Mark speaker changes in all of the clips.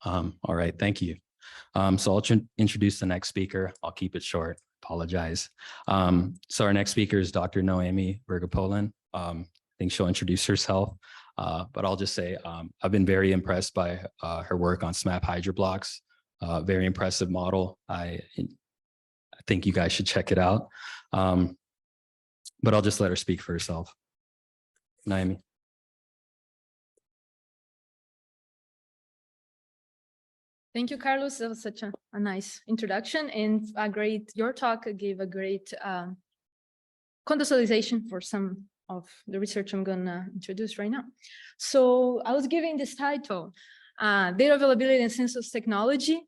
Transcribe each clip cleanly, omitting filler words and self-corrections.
Speaker 1: All right, thank you. So I'll introduce the next speaker. I'll keep it short, apologize. So our next speaker is Dr. Noemi Vergopolan. I think she'll introduce herself, but I'll just say I've been very impressed by her work on SMAP hydroblocks. Very impressive model. I think you guys should check it out. But I'll just let her speak for herself. Noemi.
Speaker 2: Thank you, Carlos. That was such a nice introduction and your talk gave a great contextualization for some of the research I'm gonna introduce right now. So I was giving this title, Data Availability and Census Technology,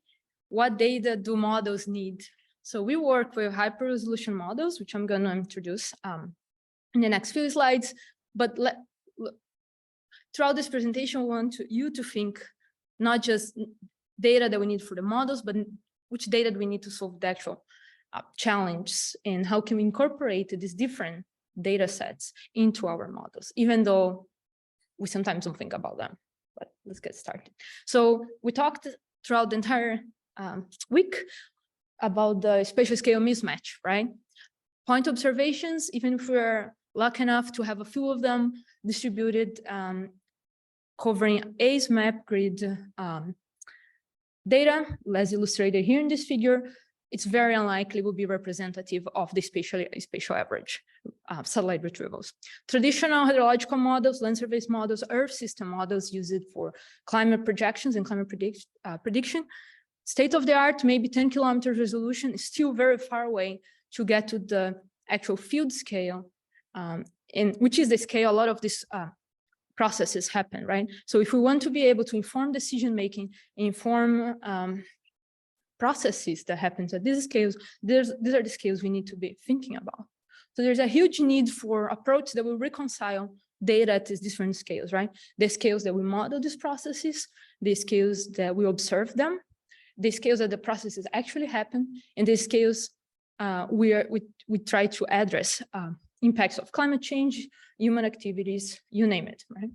Speaker 2: what data do models need? So we work with hyper-resolution models, which I'm gonna introduce in the next few slides, but throughout this presentation, I want you to think not just data that we need for the models, but which data do we need to solve the actual challenge, and how can we incorporate these different data sets into our models, even though we sometimes don't think about them. But let's get started. So we talked throughout the entire week about the spatial scale mismatch, right? Point observations, even if we're lucky enough to have a few of them distributed, covering a SMAP grid data, as illustrated here in this figure, it's very unlikely will be representative of the spatial average satellite retrievals. Traditional hydrological models, land surface models, Earth system models use it for climate projections and climate prediction. State of the art, maybe 10 kilometers resolution, is still very far away to get to the actual field scale, which is the scale a lot of these processes happen, right? So if we want to be able to inform decision-making, inform processes that happen at these scales, these are the scales we need to be thinking about. So there's a huge need for approach that will reconcile data at these different scales, right? The scales that we model these processes, the scales that we observe them, the scales that the processes actually happen, and the scales we try to address impacts of climate change, human activities, you name it, right?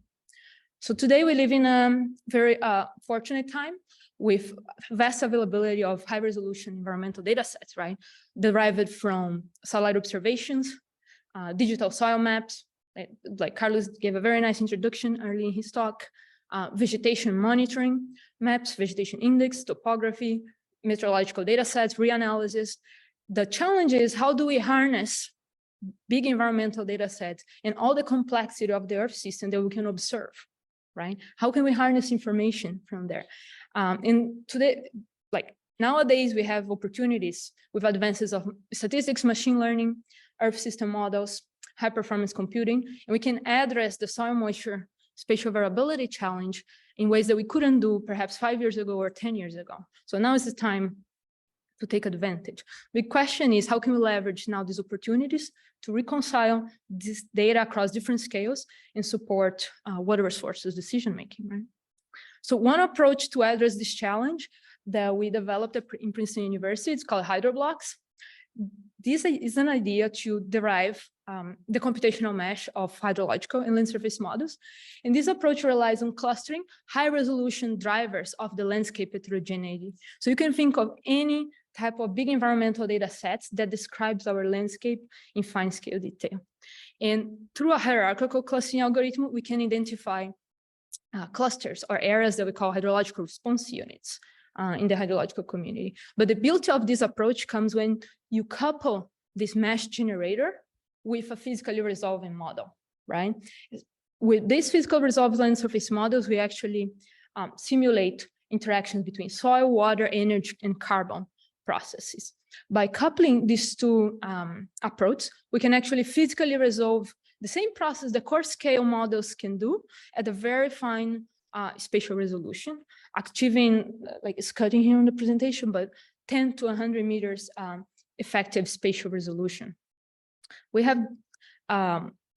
Speaker 2: So today we live in a very fortunate time with vast availability of high resolution environmental data sets, right? Derived from satellite observations, digital soil maps, like Carlos gave a very nice introduction early in his talk, vegetation monitoring maps, vegetation index, topography, meteorological data sets, reanalysis. The challenge is, how do we harness big environmental data sets and all the complexity of the Earth system that we can observe, right? How can we harness information from there? And today, like nowadays, we have opportunities with advances of statistics, machine learning, Earth system models, high performance computing, and we can address the soil moisture spatial variability challenge in ways that we couldn't do perhaps 5 years ago or 10 years ago. So now is the time to take advantage. The question is, how can we leverage now these opportunities to reconcile this data across different scales and support water resources decision-making, right? So one approach to address this challenge that we developed in Princeton University, it's called hydroblocks. This is an idea to derive the computational mesh of hydrological and land surface models. And this approach relies on clustering high resolution drivers of the landscape heterogeneity. So you can think of any type of big environmental data sets that describes our landscape in fine scale detail. And through a hierarchical clustering algorithm, we can identify clusters or areas that we call hydrological response units in the hydrological community. But the beauty of this approach comes when you couple this mesh generator with a physically resolving model, right? With these physical resolved land surface models, we actually simulate interactions between soil, water, energy, and carbon processes. By coupling these two approaches, we can actually physically resolve the same process the core scale models can do at a very fine spatial resolution, achieving, like it's cutting here on the presentation, but 10 to 100 meters effective spatial resolution. We have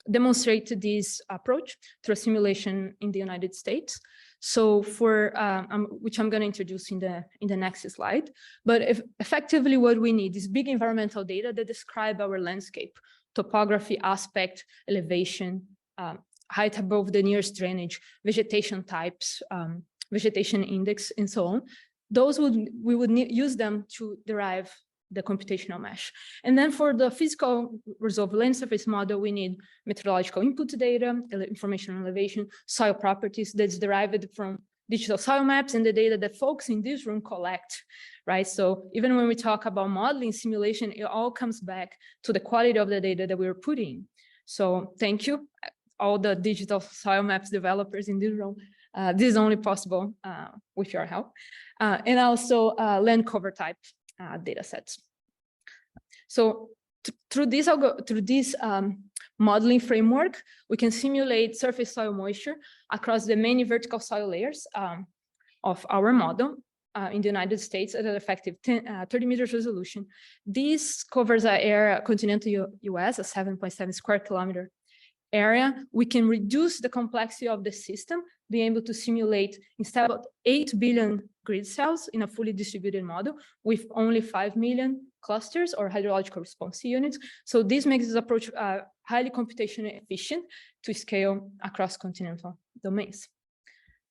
Speaker 2: demonstrated this approach through a simulation in the United States. So for which I'm going to introduce in the next slide. But effectively, what we need is big environmental data that describe our landscape, topography, aspect, elevation, height above the nearest drainage, vegetation types, vegetation index, and so on. Those we would use them to derive the computational mesh. And then for the physical resolved land surface model, we need meteorological input data, information on elevation, soil properties that's derived from digital soil maps and the data that folks in this room collect, right? So even when we talk about modeling simulation, it all comes back to the quality of the data that we're putting. So thank you, all the digital soil maps developers in this room. This is only possible with your help. And also land cover type data sets. So through this, modeling framework, we can simulate surface soil moisture across the many vertical soil layers of our model in the United States at an effective 30 meters resolution. This covers an area, continental US, a 7.7 square kilometer area. We can reduce the complexity of the system, being able to simulate instead of 8 billion grid cells in a fully distributed model with only 5 million clusters or hydrological response units. So this makes this approach highly computationally efficient to scale across continental domains.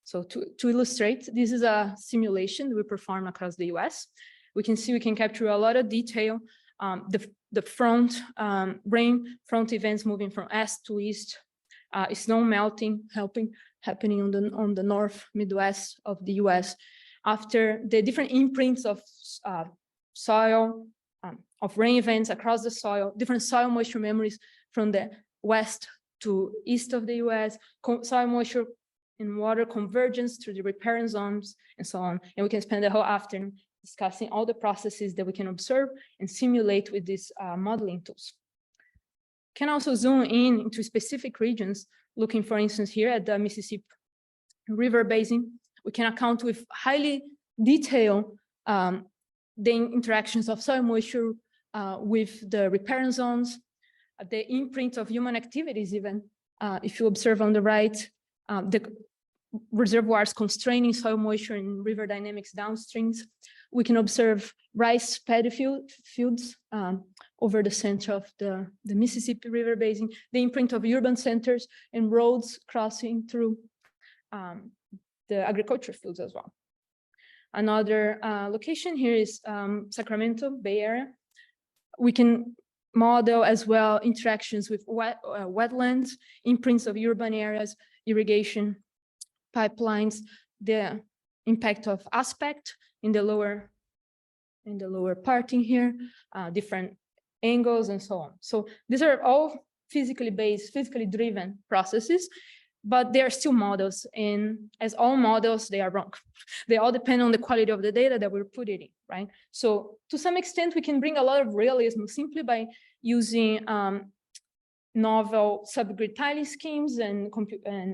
Speaker 2: So to illustrate, this is a simulation that we perform across the US. We can see we can capture a lot of detail. The front rain front events moving from east to east, snow melting happening on the north Midwest of the US. After the different imprints of soil, of rain events across the soil, different soil moisture memories from the west to east of the US, soil moisture and water convergence through the riparian zones and so on. And we can spend the whole afternoon discussing all the processes that we can observe and simulate with these modeling tools. Can also zoom in into specific regions, looking, for instance, here at the Mississippi River Basin. We can account with highly detailed the interactions of soil moisture with the riparian zones, the imprint of human activities even. If you observe on the right, the reservoirs constraining soil moisture and river dynamics downstreams. We can observe rice paddy fields over the center of the Mississippi River Basin, the imprint of urban centers and roads crossing through the agriculture fields as well. Another location here is Sacramento Bay Area. We can model as well interactions with wetlands, imprints of urban areas, irrigation pipelines, the impact of aspect in the lower parting here, different angles and so on. So these are all physically based, physically driven processes, but they are still models. And as all models, they are wrong. They all depend on the quality of the data that we're putting in, right? So to some extent, we can bring a lot of realism simply by using novel subgrid tiling schemes and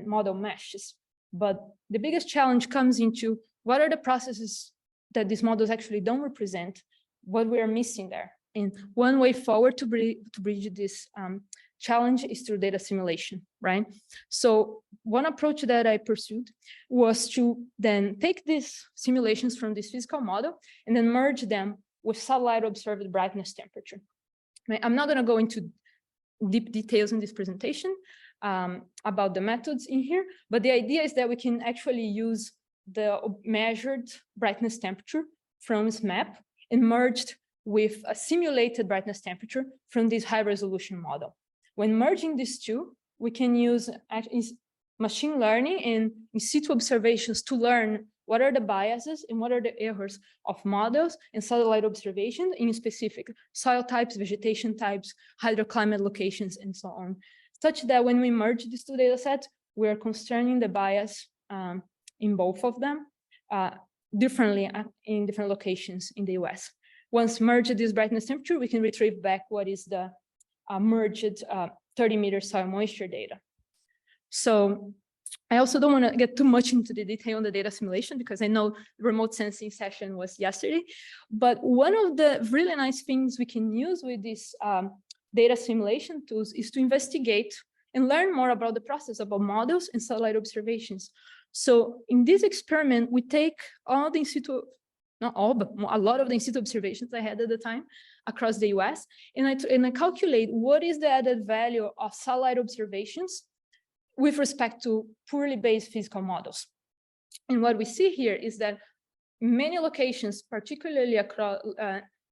Speaker 2: model meshes. But the biggest challenge comes into what are the processes that these models actually don't represent, what we are missing there. And one way forward to bridge this challenge is through data simulation, right? So one approach that I pursued was to then take these simulations from this physical model and then merge them with satellite observed brightness temperature. Right? I'm not gonna go into deep details in this presentation about the methods in here, but the idea is that we can actually use the measured brightness temperature from this map and merged with a simulated brightness temperature from this high resolution model. When merging these two, we can use machine learning and in situ observations to learn what are the biases and what are the errors of models and satellite observations in specific soil types, vegetation types, hydroclimate locations, and so on, such that when we merge these two data sets, we are constraining the bias in both of them differently in different locations in the US. Once merged this brightness temperature, we can retrieve back what is the merged 30-meter soil moisture data. So I also don't want to get too much into the detail on the data simulation because I know the remote sensing session was yesterday. But one of the really nice things we can use with these data simulation tools is to investigate and learn more about the process about models and satellite observations. So in this experiment, we take all the in situ, not all, but a lot of the in situ observations I had at the time across the US, and I calculate what is the added value of satellite observations with respect to poorly based physical models. And what we see here is that many locations, particularly across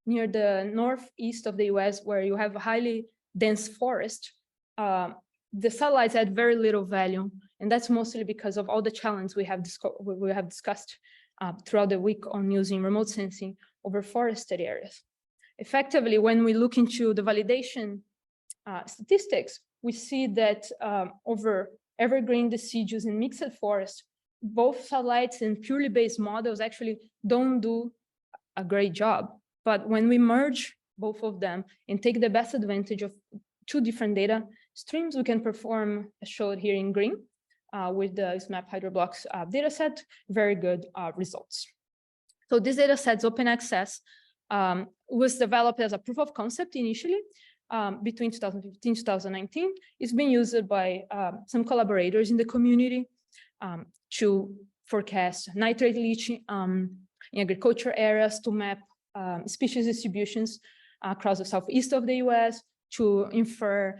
Speaker 2: near the northeast of the US, where you have a highly dense forest, the satellites add very little value. And that's mostly because of all the challenges we have discussed throughout the week on using remote sensing over forested areas. Effectively, when we look into the validation statistics, we see that over evergreen deciduous and mixed forest, both satellites and purely based models actually don't do a great job. But when we merge both of them and take the best advantage of two different data streams, we can perform, as showed here in green, with the SMAP Hydroblocks dataset, very good results. So this dataset's open access was developed as a proof of concept initially between 2015 and 2019. It's been used by some collaborators in the community to forecast nitrate leaching in agriculture areas, to map species distributions across the southeast of the US, to infer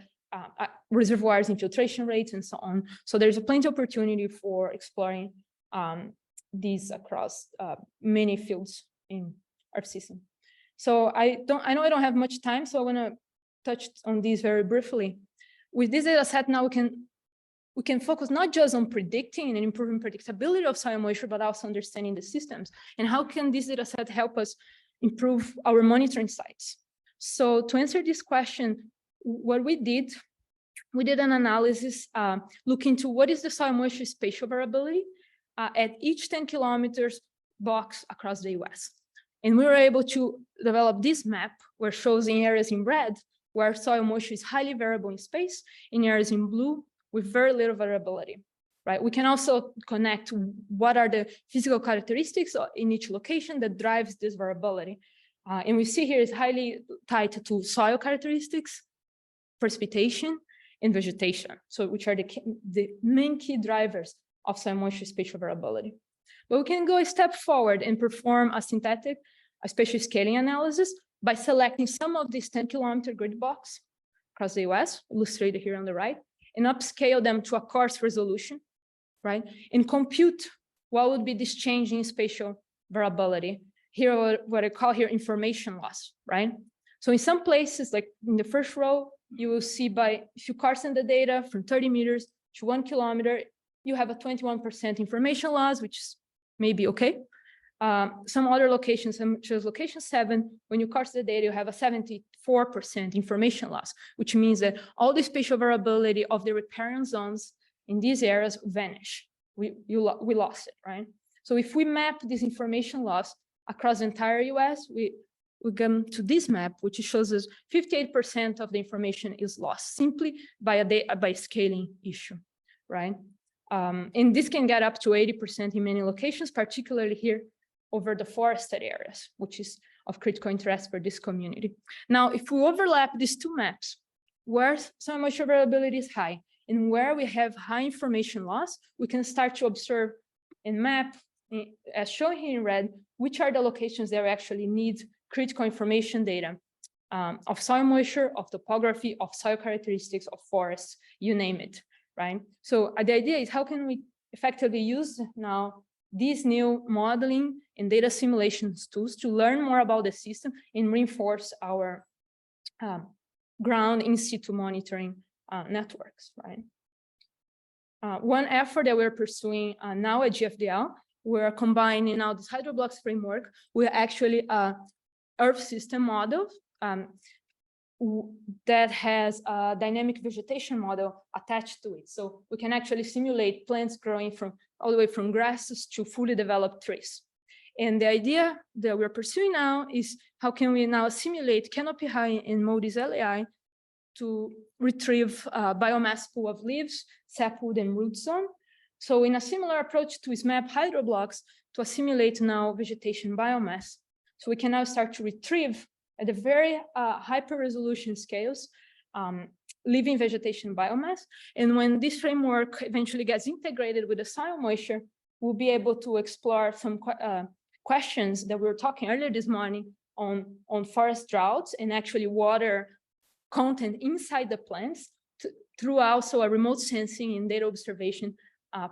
Speaker 2: reservoirs infiltration rates and so on. So there's plenty of opportunity for exploring these across many fields in our system. So I know I don't have much time, so I want to touch on these very briefly. With this data set now, we can focus not just on predicting and improving predictability of soil moisture, but also understanding the systems. And how can this data set help us improve our monitoring sites? So to answer this question, what we did an analysis looking to what is the soil moisture spatial variability at each 10 kilometers box across the US. And we were able to develop this map where it shows in areas in red where soil moisture is highly variable in space, in areas in blue with very little variability, right? We can also connect what are the physical characteristics in each location that drives this variability. And we see here is highly tied to soil characteristics, precipitation, and vegetation, so which are the main key drivers of soil moisture spatial variability. But we can go a step forward and perform a synthetic, a spatial scaling analysis by selecting some of these 10-kilometer grid box across the US, illustrated here on the right, and upscale them to a coarse resolution, right? And compute what would be this change in spatial variability. Here, what I call here information loss, right? So in some places, like in the first row, you will see if you carson the data from 30 meters to 1 kilometer, you have a 21% information loss, which is maybe okay. Some other locations, such as location 7, when you carson the data, you have a 74% information loss, which means that all the spatial variability of the riparian zones in these areas vanish. We lost it, right? So if we map this information loss across the entire US, we come to this map, which shows us 58% of the information is lost simply by a scaling issue, right? And this can get up to 80% in many locations, particularly here over the forested areas, which is of critical interest for this community. Now, if we overlap these two maps, where soil moisture variability is high and where we have high information loss, we can start to observe and map, as shown here in red, which are the locations that actually need critical information data of soil moisture, of topography, of soil characteristics, of forests, you name it, right? So the idea is how can we effectively use now these new modeling and data simulations tools to learn more about the system and reinforce our ground in situ monitoring networks, right? One effort that we're pursuing now at GFDL, we're combining now this hydroblocks framework with actually Earth system model that has a dynamic vegetation model attached to it. So we can actually simulate plants growing from all the way from grasses to fully developed trees. And the idea that we're pursuing now is how can we now simulate canopy height and MOISST LAI to retrieve biomass pool of leaves, sapwood, and root zone. So in a similar approach to SMAP hydroblocks to assimilate now vegetation biomass. So we can now start to retrieve at the very hyper-resolution scales, living vegetation biomass. And when this framework eventually gets integrated with the soil moisture, we'll be able to explore some questions that we were talking earlier this morning on forest droughts and actually water content inside the plants through also a remote sensing and data observation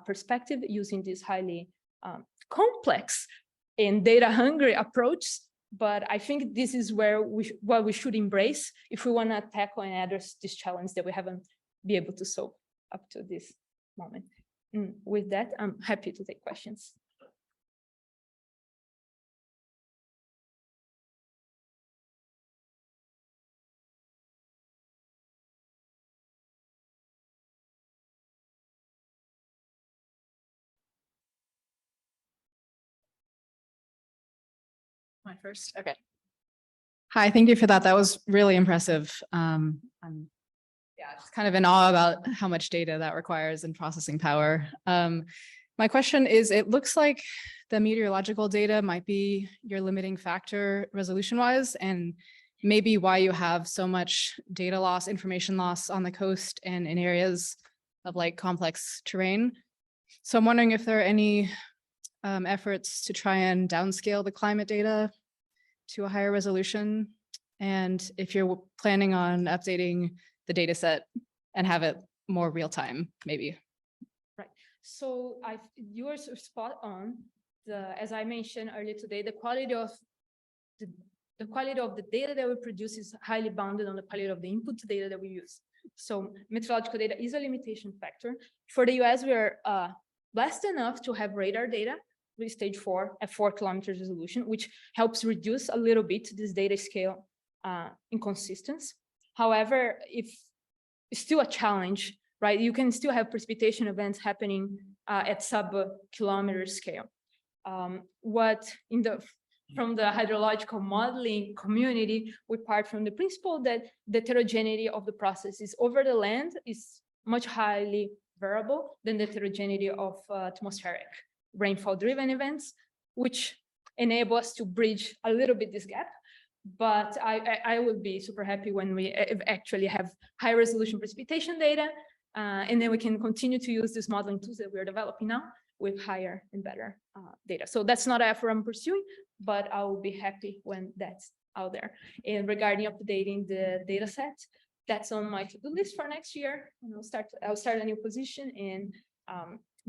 Speaker 2: perspective using this highly complex and data-hungry approach. But I think this is where what we should embrace if we want to tackle and address this challenge that we haven't been able to solve up to this moment. And with that, I'm happy to take questions.
Speaker 3: My first, okay. Hi, thank you for that. That was really impressive. I'm just kind of in awe about how much data that requires and processing power. My question is, it looks like the meteorological data might be your limiting factor resolution-wise, and maybe why you have so much data loss, information loss on the coast and in areas of like complex terrain. So I'm wondering if there are any efforts to try and downscale the climate data to a higher resolution, and if you're planning on updating the data set and have it more real time, maybe.
Speaker 2: Right. So you are spot on. As I mentioned earlier today, the quality of the data that we produce is highly bounded on the quality of the input data that we use. So meteorological data is a limitation factor. For the US, we are blessed enough to have radar data with stage 4 at 4 kilometers resolution, which helps reduce a little bit this data scale inconsistency. However, it's still a challenge, right? You can still have precipitation events happening at sub-kilometer scale. From the hydrological modeling community, we part from the principle that the heterogeneity of the processes over the land is much highly variable than the heterogeneity of atmospheric rainfall-driven events, which enable us to bridge a little bit this gap. But I would be super happy when we actually have high resolution precipitation data, and then we can continue to use these modeling tools that we're developing now with higher and better data. So that's not an effort I'm pursuing, but I will be happy when that's out there. And regarding updating the data set, that's on my to-do list for next year. And I'll start a new position and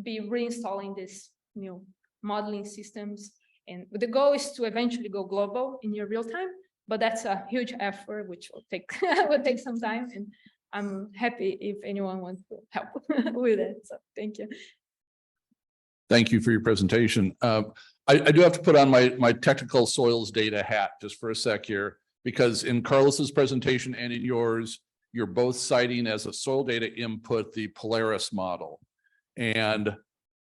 Speaker 2: be reinstalling this new modeling systems. And the goal is to eventually go global in your real time, but that's a huge effort, which will take will take some time. And I'm happy if anyone wants to help with it. So thank you.
Speaker 4: Thank you for your presentation. I do have to put on my technical soils data hat just for a sec here, because in Carlos's presentation and in yours, you're both citing as a soil data input the Polaris model. And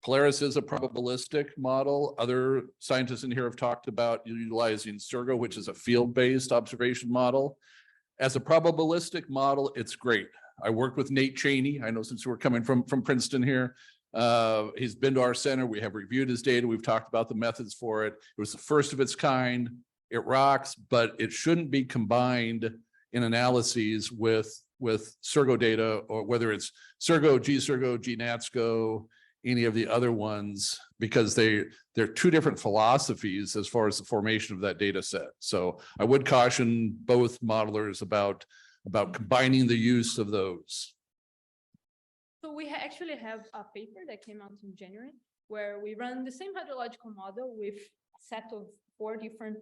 Speaker 4: Polaris is a probabilistic model. Other scientists in here have talked about utilizing Surgo, which is a field-based observation model. As a probabilistic model, it's great. I worked with Nate Cheney. I know since we're coming from Princeton here, he's been to our center. We have reviewed his data. We've talked about the methods for it. It was the first of its kind. It rocks, but it shouldn't be combined in analyses with Surgo data, or whether it's Surgo, GNATSCO, any of the other ones, because they're two different philosophies as far as the formation of that data set. So I would caution both modelers about combining the use of those.
Speaker 2: So we actually have a paper that came out in January where we run the same hydrological model with a set of 4 different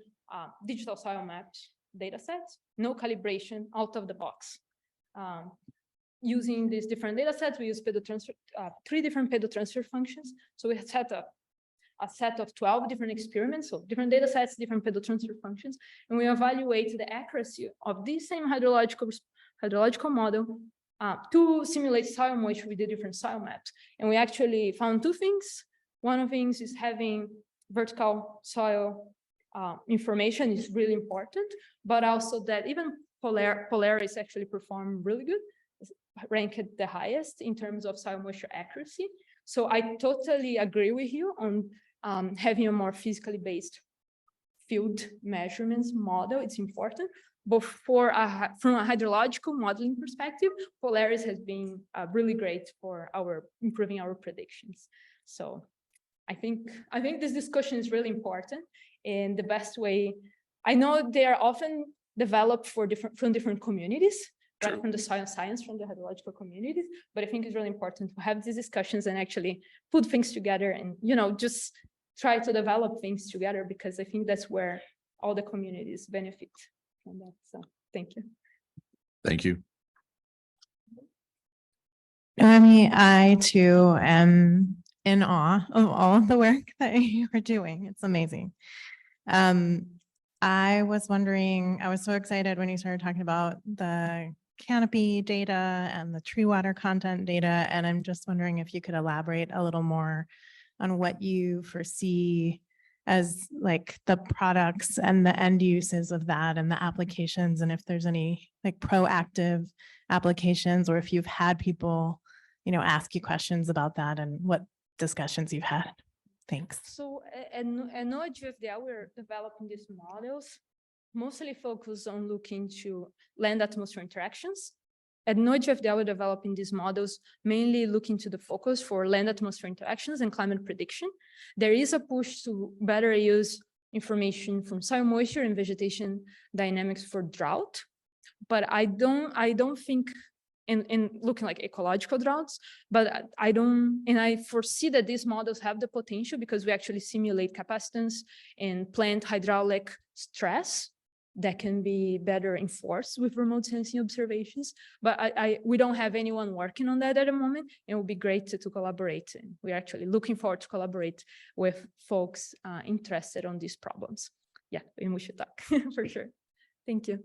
Speaker 2: digital soil maps data sets, no calibration, out of the box. Using these different data sets, we use pedotransfer, 3 different pedotransfer functions. So we set up a set of 12 different experiments, so different data sets, different pedotransfer functions, and we evaluate the accuracy of this same hydrological model to simulate soil moisture with the different soil maps. And we actually found 2 things. One of the things is having vertical soil information is really important, but also that even Polaris actually perform really good, ranked the highest in terms of soil moisture accuracy. So I totally agree with you on having a more physically based field measurements model. It's important, but from a hydrological modeling perspective, Polaris has been really great for improving our predictions. So I think this discussion is really important, and the best way, I know they are often developed from different communities, right, from the soil science, from the hydrological communities, but I think it's really important to have these discussions and actually put things together and, just try to develop things together, because I think that's where all the communities benefit from that. So thank you.
Speaker 4: Thank you.
Speaker 5: Noemi, I too am in awe of all of the work that you are doing. It's amazing. I was wondering, I was so excited when you started talking about the canopy data and the tree water content data. And I'm just wondering if you could elaborate a little more on what you foresee as like the products and the end uses of that and the applications, and if there's any like proactive applications, or if you've had people, you know, ask you questions about that and what discussions you've had. Thanks.
Speaker 2: So at USDA, we're developing these models, mostly focused on looking to land atmosphere interactions. At USDA, we're developing these models, mainly looking to the focus for land atmosphere interactions and climate prediction. There is a push to better use information from soil moisture and vegetation dynamics for drought, but I don't think in looking like ecological droughts, but I foresee that these models have the potential, because we actually simulate capacitance and plant hydraulic stress that can be better enforced with remote sensing observations. But we don't have anyone working on that at the moment, and it would be great to collaborate. And we're actually looking forward to collaborate with folks interested on these problems. Yeah, and we should talk for sure. Thank you.